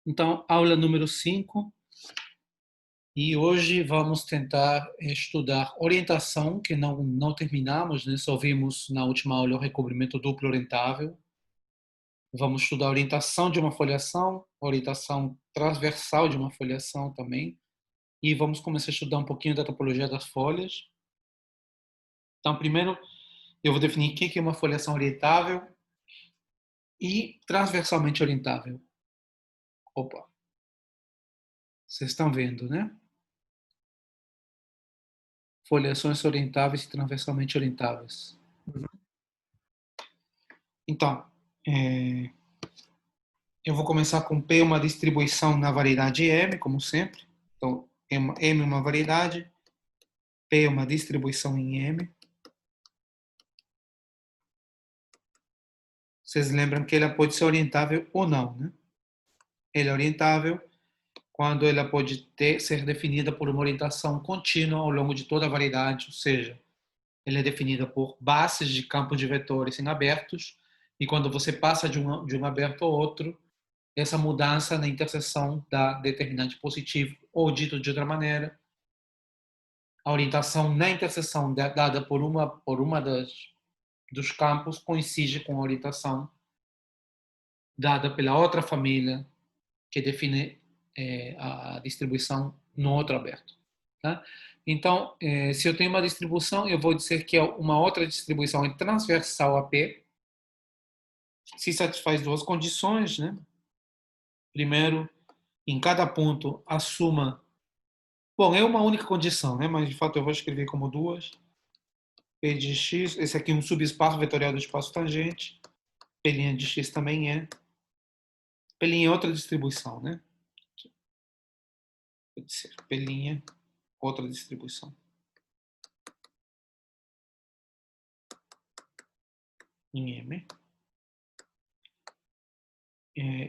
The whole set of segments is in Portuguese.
Então, aula número 5, e hoje vamos tentar estudar orientação, que não terminamos, né? Só vimos na última aula o recobrimento duplo orientável. Vamos estudar a orientação de uma foliação, orientação transversal de uma foliação também, e vamos começar a estudar um pouquinho da topologia das folhas. Então, primeiro, eu vou definir o que é uma foliação orientável e transversalmente orientável. Opa, vocês estão vendo, né? Foliações orientáveis e transversalmente orientáveis. Então, eu vou começar com P, uma distribuição na variedade M, como sempre. Então, M é uma variedade, P é uma distribuição em M. Vocês lembram que ela pode ser orientável ou não, né? Ela é orientável quando ela pode ser definida por uma orientação contínua ao longo de toda a variedade, ou seja, ela é definida por bases de campos de vetores em abertos, e quando você passa de um aberto ao outro, essa mudança na interseção da determinante positivo, ou dito de outra maneira, a orientação na interseção dada por uma dos campos coincide com a orientação dada pela outra família que define a distribuição no outro aberto. Tá? Então, se eu tenho uma distribuição, eu vou dizer que uma outra distribuição é transversal a P, se satisfaz duas condições, né? Primeiro, em cada ponto, assuma. Bom, é uma única condição, né? Mas de fato eu vou escrever como duas. P de x, esse aqui é um subespaço vetorial do espaço tangente. P' de x também é. P' é outra distribuição, né? Pode ser P', outra distribuição. Em M.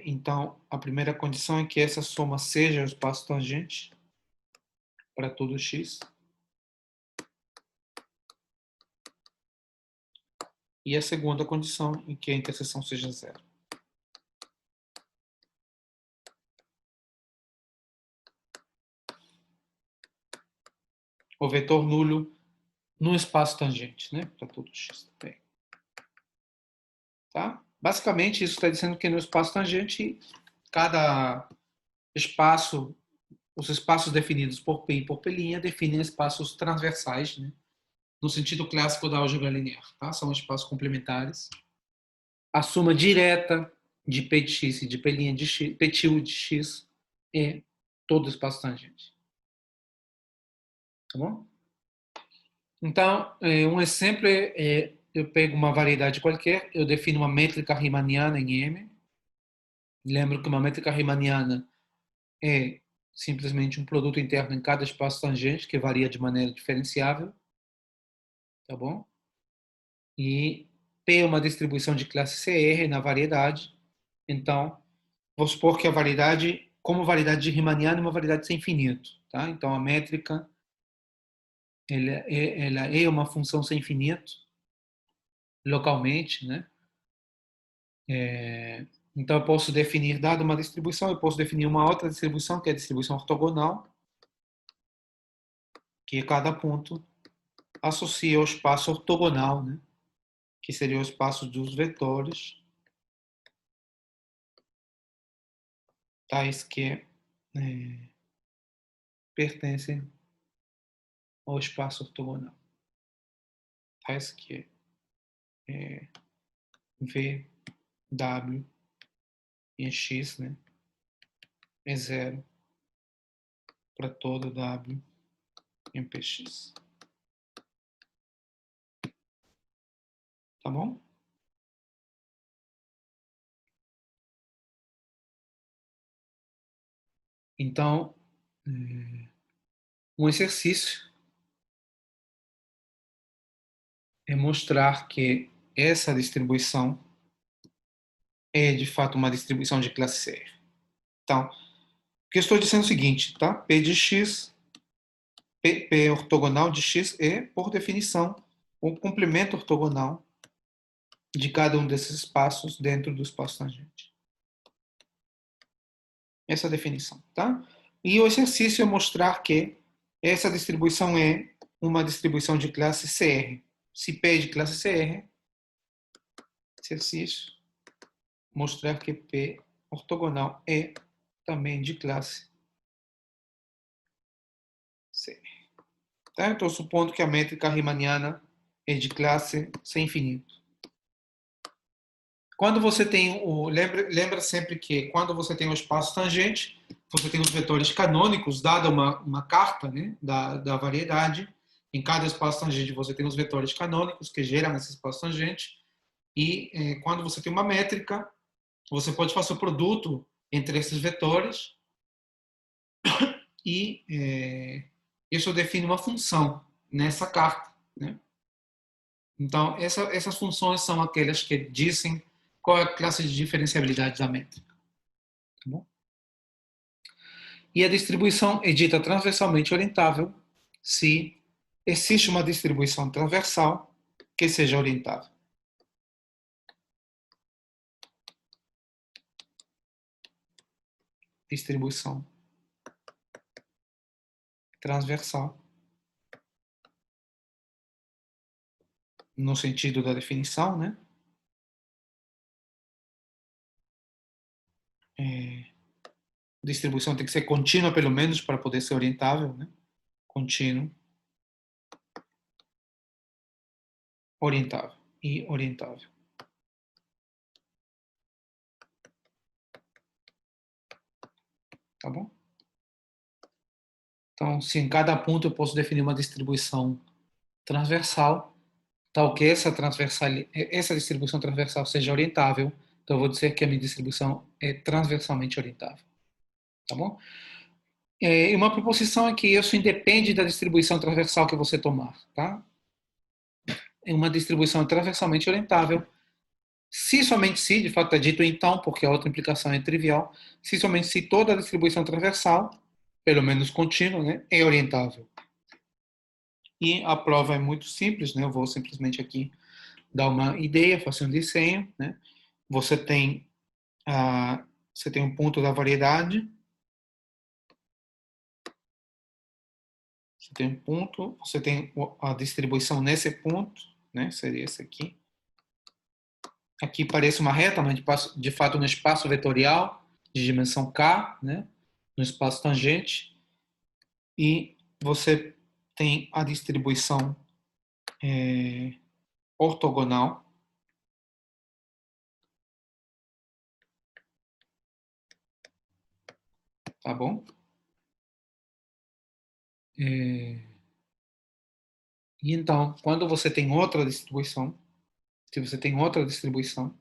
Então, a primeira condição é que essa soma seja o espaço tangente para todo x. E a segunda condição em que a interseção seja zero. O vetor nulo no espaço tangente, né? Para todo x também. Tá? Basicamente, isso está dizendo que no espaço tangente, cada espaço, os espaços definidos por P e por P' definem espaços transversais, né? No sentido clássico da álgebra linear. Tá? São espaços complementares. A soma direta de P de x e de P' de x, P de x é todo espaço tangente. Tá bom? Então, um exemplo é eu pego uma variedade qualquer, eu defino uma métrica riemanniana em M. Lembro que uma métrica riemanniana é simplesmente um produto interno em cada espaço tangente, que varia de maneira diferenciável. Tá bom? E P é uma distribuição de classe CR na variedade. Então, vou supor que a variedade, como variedade de Riemanniana, é uma variedade sem infinito. Tá? Então, a métrica ela é uma função sem infinito, localmente, né? Então, eu posso definir, dada uma distribuição, eu posso definir uma outra distribuição, que é a distribuição ortogonal, que cada ponto associa ao espaço ortogonal, né? Que seria o espaço dos vetores, tais que pertencem ao espaço ortogonal, tais que V, W e X, né? É zero para todo W em PX. Tá bom? Então, um exercício é mostrar que essa distribuição é de fato uma distribuição de classe CR. Então, o que eu estou dizendo é o seguinte, tá? P de x, P ortogonal de x é, por definição, o complemento ortogonal de cada um desses espaços dentro do espaço tangente. essa definição, tá? E o exercício é mostrar que essa distribuição é uma distribuição de classe CR. Se P é de classe CR, exercício, mostrar que P ortogonal é também de classe CR. Tá? Então, supondo que a métrica riemanniana é de classe sem infinito. Quando você tem o... Lembra sempre que quando você tem o espaço tangente, você tem os vetores canônicos, dada uma carta, né, da variedade. Em cada espaço tangente você tem os vetores canônicos que geram esse espaço tangente. E quando você tem uma métrica, você pode fazer o produto entre esses vetores e isso define uma função nessa carta, né? Então, essas funções são aquelas que dizem qual é a classe de diferenciabilidade da métrica. Tá bom? E a distribuição é dita transversalmente orientável se existe uma distribuição transversal que seja orientável. Distribuição transversal, no sentido da definição, né? Distribuição tem que ser contínua, pelo menos, para poder ser orientável, né? Contínuo, orientável e orientável. Tá bom? Então, se em cada ponto eu posso definir uma distribuição transversal, tal que essa distribuição transversal seja orientável, então eu vou dizer que a minha distribuição é transversalmente orientável. Tá bom? E uma proposição é que isso independe da distribuição transversal que você tomar. Tá? É uma distribuição transversalmente orientável. Se somente se, de fato está dito então, porque a outra implicação é trivial, se somente se toda a distribuição transversal, pelo menos contínua, né, é orientável. E a prova é muito simples, né? Eu vou simplesmente aqui dar uma ideia, fazer um desenho, né? Você tem você tem um ponto da variedade, você tem um ponto, você tem a distribuição nesse ponto, né? Seria esse aqui. Aqui parece uma reta, mas de fato no espaço vetorial de dimensão k, né? No espaço tangente, e você tem a distribuição ortogonal, tá bom? E então, quando você tem outra distribuição, se você tem outra distribuição,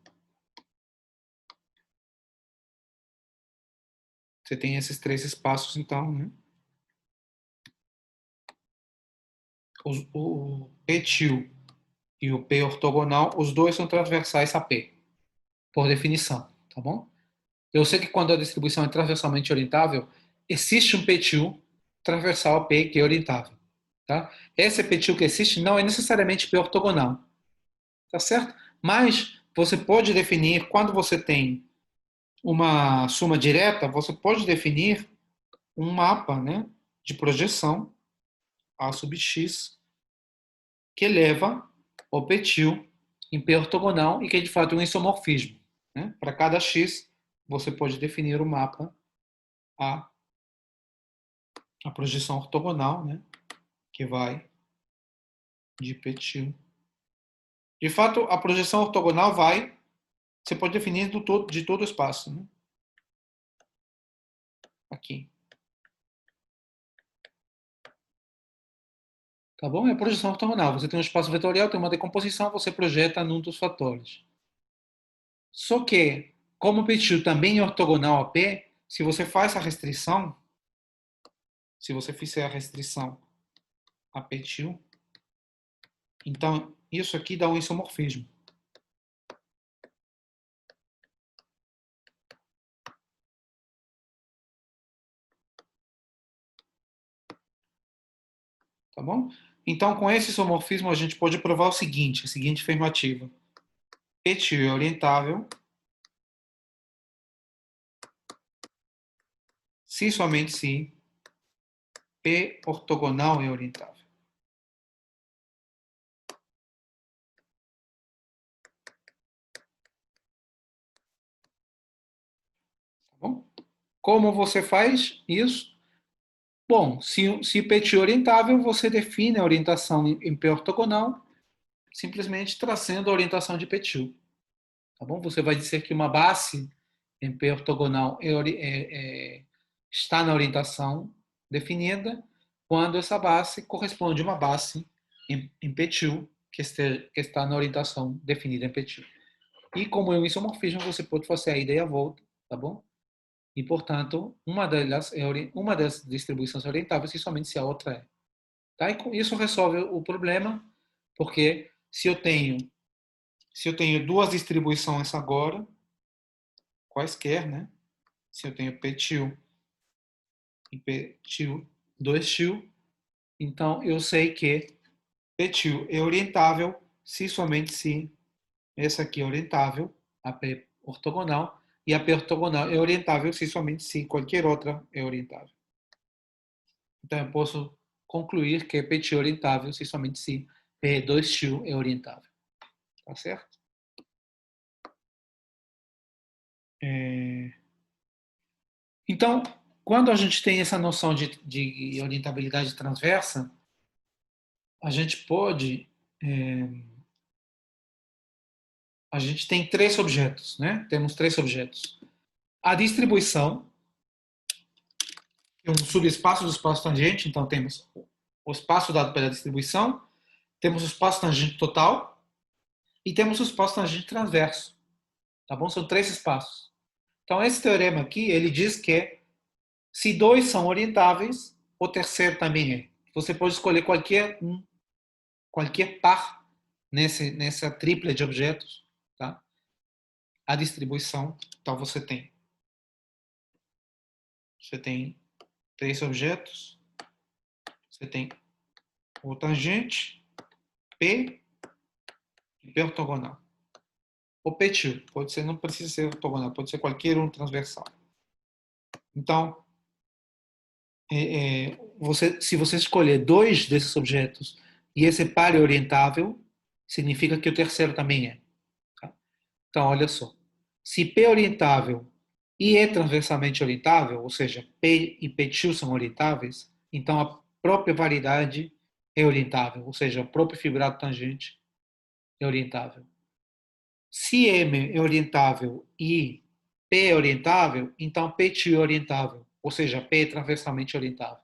você tem esses três espaços, então, né? O P-til e o P ortogonal, os dois são transversais a P, por definição, tá bom? Eu sei que quando a distribuição é transversalmente orientável, existe um P-til transversal a P que é orientável, tá? Esse P-til que existe não é necessariamente P ortogonal, tá certo? Mas você pode definir, quando você tem uma soma direta, você pode definir um mapa, né, de projeção A sub x que leva ao P-til em P ortogonal e que é de fato um isomorfismo. Né? Para cada x, você pode definir o mapa a projeção ortogonal, né, que vai de P-til. De fato, a projeção ortogonal você pode definir de todo o espaço. Né? Aqui. Tá bom? É a projeção ortogonal. Você tem um espaço vetorial, tem uma decomposição, você projeta num dos fatores. Só que, como o P-til também é ortogonal a P, se você faz a restrição, se você fizer a restrição a P-til, então isso aqui dá um isomorfismo. Tá bom? Então, com esse isomorfismo, a gente pode provar o seguinte, a seguinte afirmativa. P-til é orientável se e somente se P ortogonal é orientável. Tá bom? Como você faz isso? Bom, se PT é orientável, você define a orientação em P ortogonal, simplesmente trazendo a orientação de PT. Tá bom? Você vai dizer que uma base em P ortogonal está na orientação definida quando essa base corresponde a uma base em P2 que está na orientação definida em P2. E como é um isomorfismo, você pode fazer a ida e a volta, tá bom? E, portanto, uma das distribuições orientáveis e somente se a outra é. Tá? E com isso resolve o problema, porque se eu tenho duas distribuições agora, quaisquer, né? Se eu tenho P2 e P2, 2 então eu sei que P2 é orientável se somente se essa aqui é orientável, a P ortogonal, e a P ortogonal é orientável se somente se qualquer outra é orientável. Então eu posso concluir que P2 é orientável se somente se P2 é orientável. Tá certo? Então, quando a gente tem essa noção de orientabilidade transversa, a gente pode. A gente tem três objetos, né? Temos três objetos. A distribuição, é um subespaço do espaço tangente, então temos o espaço dado pela distribuição, temos o espaço tangente total e temos o espaço tangente transverso. Tá bom? São três espaços. Então, esse teorema aqui, ele diz que se dois são orientáveis, o terceiro também é. Você pode escolher qualquer par nessa tripla de objetos, tá? A distribuição, então você tem três objetos, você tem o tangente, P e P ortogonal. O P2, pode ser, não precisa ser ortogonal, pode ser qualquer um transversal. Então, se você escolher dois desses objetos e esse par é orientável, significa que o terceiro também é. Tá? Então, olha só. Se P é orientável e é transversalmente orientável, ou seja, P e P2 são orientáveis, então a própria variedade é orientável, ou seja, o próprio fibrado tangente é orientável. Se M é orientável e P é orientável, então P2 é orientável, ou seja, P é transversalmente orientável.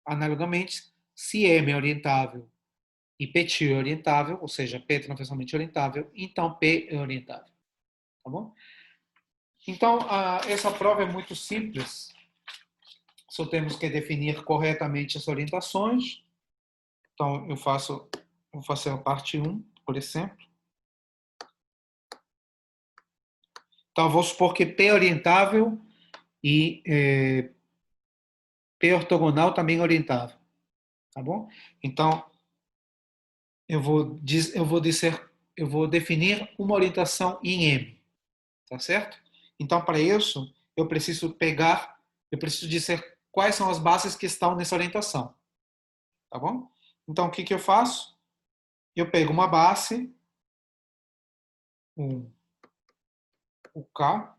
Analogamente, se M é orientável e P2 é orientável, ou seja, P é transversalmente orientável, então P é orientável. Tá bom? Então, essa prova é muito simples. Só temos que definir corretamente as orientações. Então, vou fazer a parte 1, por exemplo. Então, vou supor que P é orientável e P ortogonal também é orientável. Tá bom? Então, eu vou definir uma orientação em M. Tá certo? Então, para isso, eu preciso dizer quais são as bases que estão nessa orientação. Tá bom? Então, o que eu faço? Eu pego uma base, o K,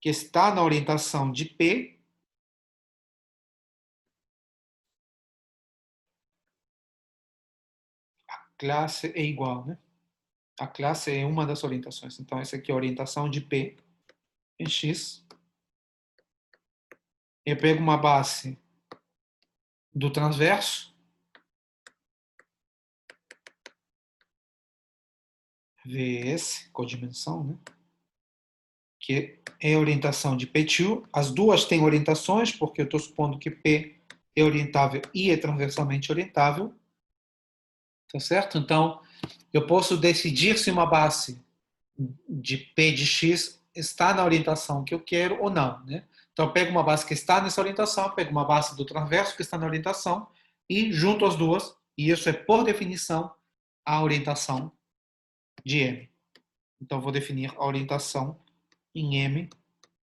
que está na orientação de P, a classe é igual, né? A classe é uma das orientações. Então, essa aqui é a orientação de P em X. Eu pego uma base do transverso, VS, codimensão, né? Que é a orientação de P2. As duas têm orientações, porque eu estou supondo que P é orientável e é transversalmente orientável. Tá certo? Então, eu posso decidir se uma base de P de X está na orientação que eu quero ou não. Né? Então, eu pego uma base que está nessa orientação, pego uma base do transverso que está na orientação e junto as duas, e isso é, por definição, a orientação de M. Então, vou definir a orientação em M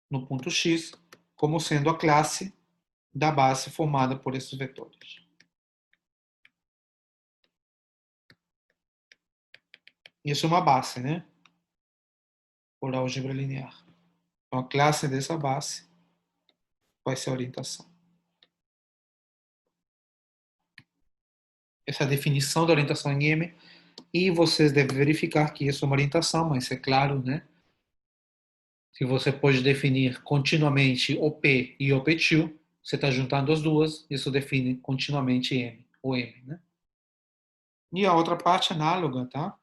no ponto X como sendo a classe da base formada por esses vetores. Isso é uma base, né? Por álgebra linear. Então, a classe dessa base vai ser a orientação. Essa é a definição da orientação em M. E vocês devem verificar que isso é uma orientação, mas é claro, né? Se você pode definir continuamente OP e OP2, você está juntando as duas, isso define continuamente M, o M, né? E a outra parte análoga, tá?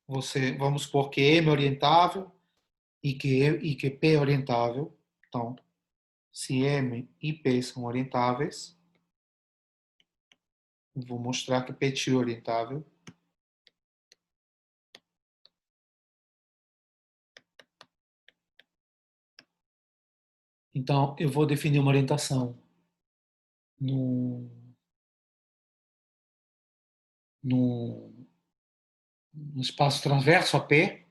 Vamos supor que M é orientável e que P é orientável. Então, se M e P são orientáveis, vou mostrar que P2 é orientável. Então, eu vou definir uma orientação no, no, no espaço transverso a P,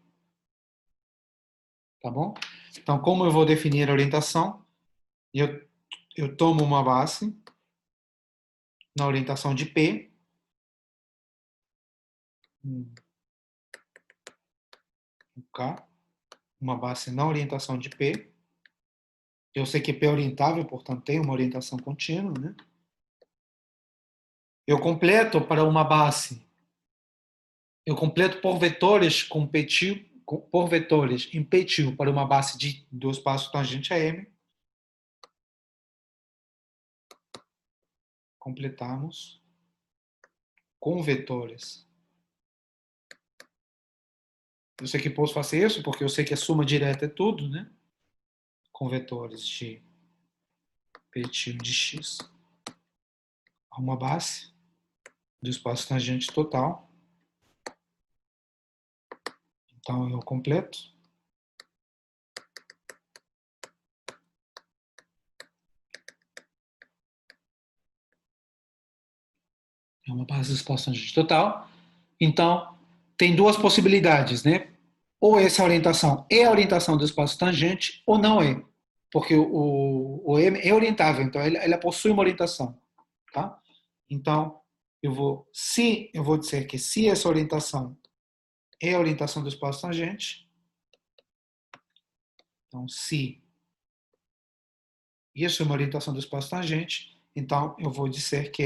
tá bom? Então, como eu vou definir a orientação? Eu tomo uma base na orientação de P, K, uma base na orientação de P. Eu sei que P é orientável, portanto tem uma orientação contínua, né? Eu completo para uma base, eu completo por vetores com P2, por vetores em P2 para uma base do espaço tangente a M. Completamos com vetores. Eu sei que posso fazer isso porque eu sei que a soma direta é tudo, né? Com vetores de P2 de X a uma base do espaço tangente total. Então, eu completo. É uma base do espaço tangente total. Então, tem duas possibilidades, né? Ou essa orientação é a orientação do espaço tangente, ou não é. Porque o M é orientável, então ela possui uma orientação. Tá? Então, eu vou dizer que se essa orientação é a orientação do espaço tangente, então se isso é uma orientação do espaço tangente, então eu vou dizer que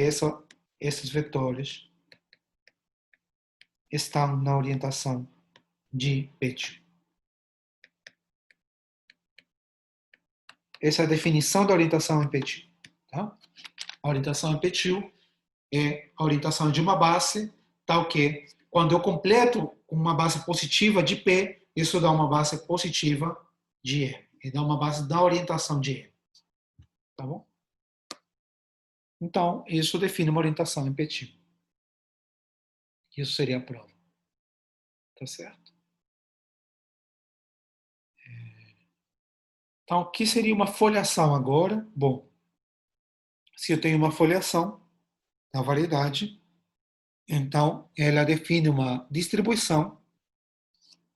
esses vetores estão na orientação de P2. Essa é a definição da orientação em P2. Tá? A orientação em P2 é a orientação de uma base, tal que quando eu completo uma base positiva de P, isso dá uma base positiva de E. E dá uma base da orientação de E. Tá bom? Então, isso define uma orientação em P2. Isso seria a prova. Tá certo? Então, o que seria uma foliação agora? Bom, se eu tenho uma foliação na variedade, então ela define uma distribuição,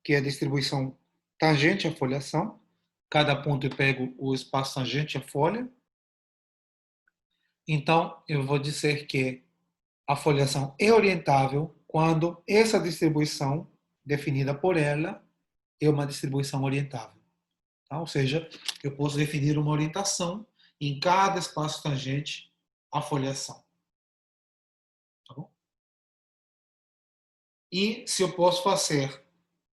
que é a distribuição tangente à foliação. Cada ponto eu pego o espaço tangente à folha. Então, eu vou dizer que a foliação é orientável quando essa distribuição, definida por ela, é uma distribuição orientável. Tá? Ou seja, eu posso definir uma orientação em cada espaço tangente à foliação. Tá bom? E se eu posso fazer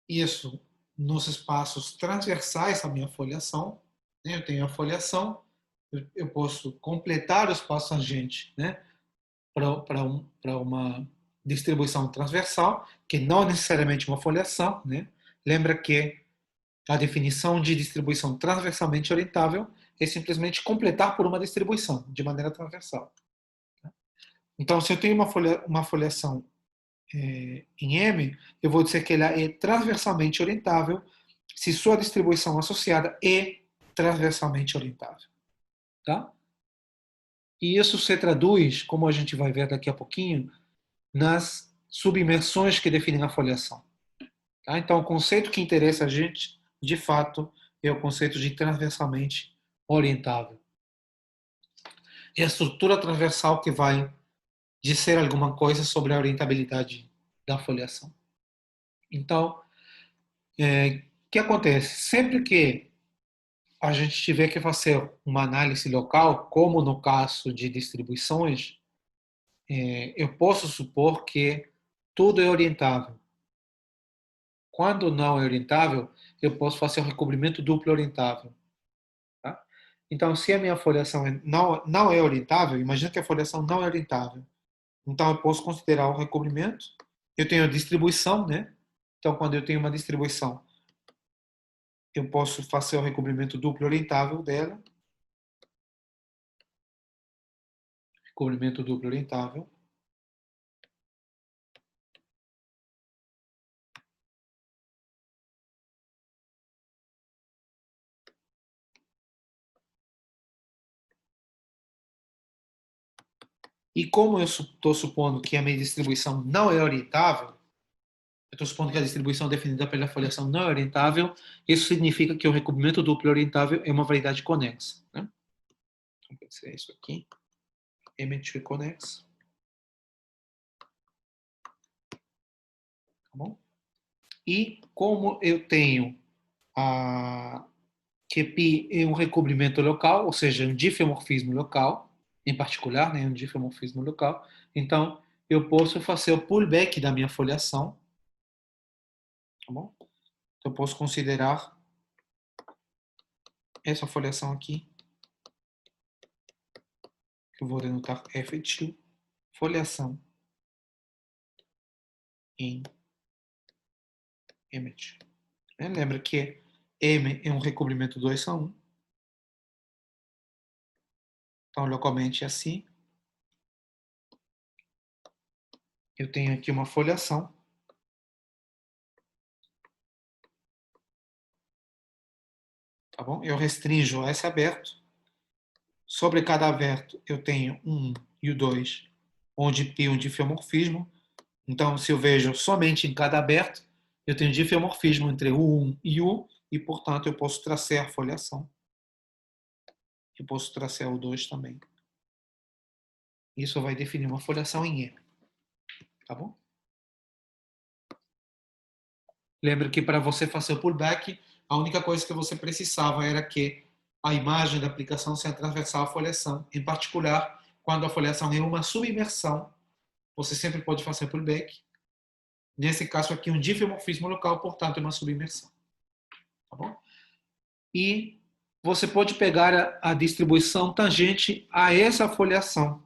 isso nos espaços transversais à minha foliação, né? Eu tenho a foliação, eu posso completar o espaço tangente, né? Para uma distribuição transversal, que não é necessariamente uma foliação, né? Lembra que a definição de distribuição transversalmente orientável é simplesmente completar por uma distribuição de maneira transversal. Então, se eu tenho uma foliação em M, eu vou dizer que ela é transversalmente orientável se sua distribuição associada é transversalmente orientável. Tá? E isso se traduz, como a gente vai ver daqui a pouquinho, nas submersões que definem a foliação. Tá? Então, o conceito que interessa a gente, de fato, é o conceito de transversalmente orientável. É a estrutura transversal que vai dizer alguma coisa sobre a orientabilidade da foliação. Então, o que acontece? Sempre que a gente tiver que fazer uma análise local, como no caso de distribuições, eu posso supor que tudo é orientável. Quando não é orientável, eu posso fazer o recobrimento duplo orientável. Tá? Então, se a minha foliação não é orientável, imagina que a foliação não é orientável. Então, eu posso considerar o recobrimento. Eu tenho a distribuição, né? Então, quando eu tenho uma distribuição, eu posso fazer o recobrimento duplo orientável dela. Recobrimento duplo orientável. E como eu estou supondo que a minha distribuição não é orientável, eu estou supondo que a distribuição definida pela foliação não é orientável, isso significa que o recobrimento duplo orientável é uma variedade conexa. Né? Então, pode ser isso aqui. M-tree connex. Tá bom? E como eu tenho que π é um recobrimento local, ou seja, um difeomorfismo local, em particular, né, um difeomorfismo local, então eu posso fazer o pullback da minha foliação. Tá bom? Então, eu posso considerar essa foliação aqui, que eu vou denotar F2, foliação em M2. Lembra que M é um recobrimento 2-1. Então, localmente é assim. Eu tenho aqui uma foliação. Tá bom? Eu restringo esse aberto. Sobre cada aberto, eu tenho um e o 2, onde tem um difeomorfismo. Então, se eu vejo somente em cada aberto, eu tenho difeomorfismo entre o 1 e o, e, portanto, eu posso traçar a foliação. Eu posso traçar o 2 também. Isso vai definir uma foliação em E. Tá bom? Lembra que para você fazer o pullback, a única coisa que você precisava era que a imagem da aplicação se atravessar a foliação. Em particular, quando a foliação é uma submersão, você sempre pode fazer pullback. Nesse caso aqui, um difeomorfismo local, portanto, é uma submersão. Tá bom? E você pode pegar a distribuição tangente a essa foliação.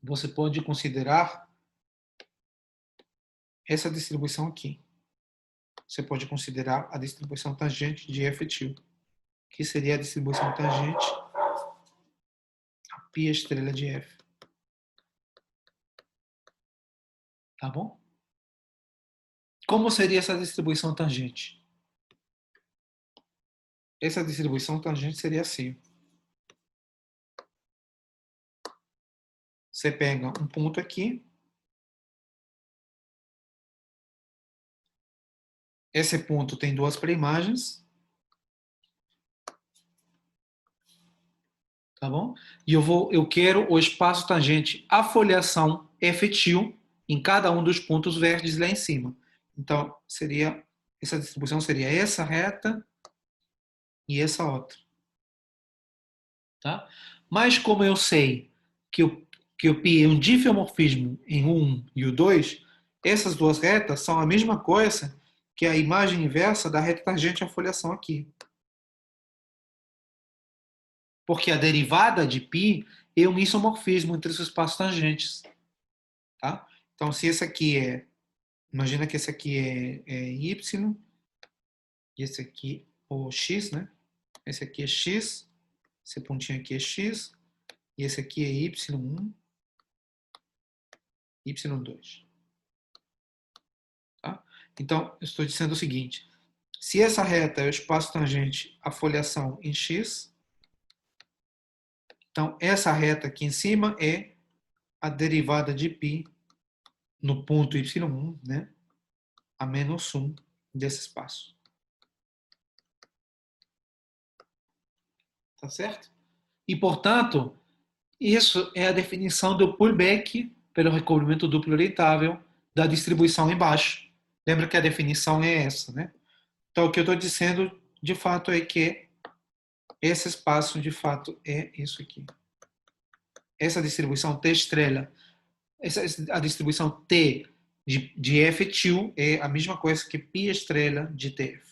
Você pode considerar essa distribuição aqui. Você pode considerar a distribuição tangente de F2, que seria a distribuição tangente a π estrela de F. Tá bom? Como seria essa distribuição tangente? Essa distribuição tangente seria assim. Você pega um ponto aqui. Esse ponto tem duas preimagens. Tá bom? E eu quero o espaço tangente à foliação efetivo em cada um dos pontos verdes lá em cima. Então, essa distribuição seria essa reta e essa outra. Tá? Mas como eu sei que o π é um difeomorfismo em 1 e o 2, essas duas retas são a mesma coisa que a imagem inversa da reta tangente à foliação aqui. Porque a derivada de π é um isomorfismo entre os espaços tangentes. Tá? Então, se esse aqui imagina que esse aqui é y, e esse aqui, o x, né? Esse aqui é x, esse pontinho aqui é x, e esse aqui é y1, y2. Tá? Então, eu estou dizendo o seguinte, se essa reta é o espaço tangente à foliação em x, então essa reta aqui em cima é a derivada de π no ponto y1, né? A menos 1 desse espaço. Tá certo? E, portanto, isso é a definição do pullback pelo recobrimento duplo orientável da distribuição embaixo. Lembra que a definição é essa, né? Então, o que eu estou dizendo, de fato, é que esse espaço, de fato, é isso aqui. Essa distribuição T estrela, a distribuição T de F2 é a mesma coisa que π estrela de TF.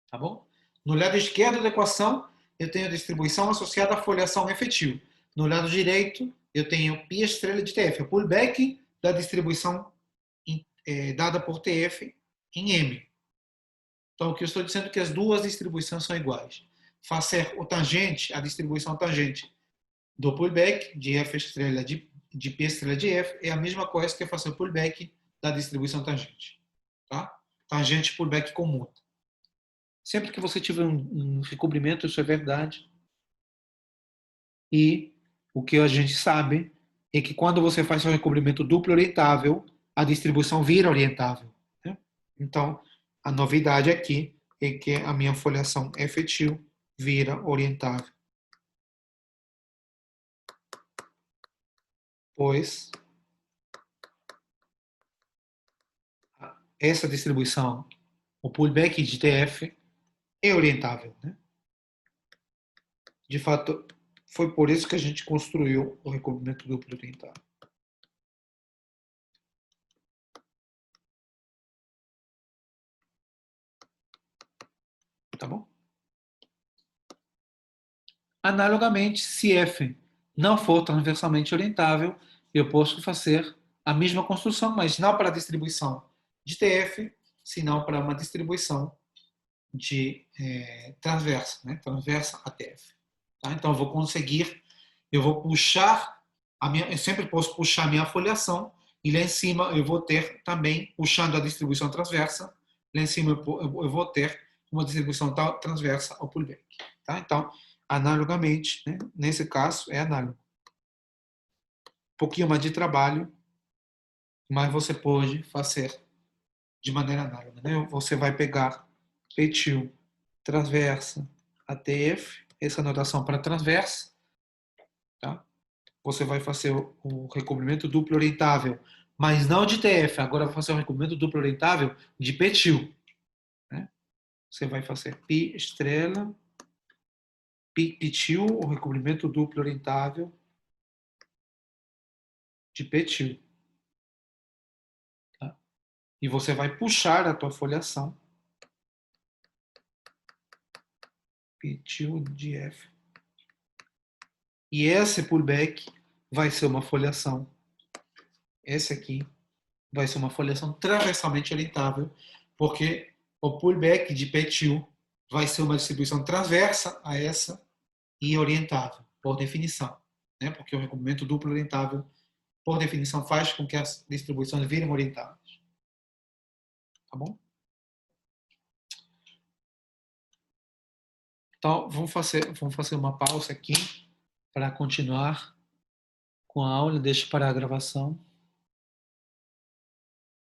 Tá bom? No lado esquerdo da equação, eu tenho a distribuição associada à foliação efetiva. No lado direito, eu tenho π estrela de TF, o pullback da distribuição dada por TF em M. Então, o que eu estou dizendo é que as duas distribuições são iguais. Fazer o tangente, a distribuição tangente do pullback de F estrela de P estrela de F é a mesma coisa que fazer o pullback da distribuição tangente. Tá? Tangente pullback comum. Sempre que você tiver um recobrimento, isso é verdade. E o que a gente sabe é que quando você faz um recobrimento duplo orientável, a distribuição vira orientável. Né? Então, a novidade aqui é que a minha foliação efetiva vira orientável. Pois essa distribuição, o pullback de TF, é orientável. Né? De fato, foi por isso que a gente construiu o recobrimento duplo orientável. Tá bom? Analogamente, se F não for transversalmente orientável, eu posso fazer a mesma construção, mas não para a distribuição de TF, senão para uma distribuição de transversa, né? Transversa a TF. Tá? Então, eu vou puxar, eu sempre posso puxar a minha foliação, e lá em cima eu vou ter também, puxando a distribuição transversa, lá em cima eu vou ter uma distribuição transversa ao pullback. Tá? Então, analogamente, né? Nesse caso, é análogo. Um pouquinho mais de trabalho, mas você pode fazer de maneira análoga. Né? Você vai pegar petil transversa ATF, essa notação para transversa, tá? Você vai fazer o recobrimento duplo orientável, mas não de TF, agora vai fazer o recobrimento duplo orientável de petil. Né? Você vai fazer π estrela, petil, o recobrimento duplo orientável de petil. Tá? E você vai puxar a tua foliação petil de F. E esse pullback vai ser uma foliação. Esse aqui vai ser uma foliação transversalmente orientável, porque o pullback de petil vai ser uma distribuição transversa a essa e orientável, por definição. Né? Porque o recobrimento duplo orientável, por definição, faz com que as distribuições virem orientáveis. Tá bom? Então, vamos fazer uma pausa aqui para continuar com a aula. Deixa para a gravação.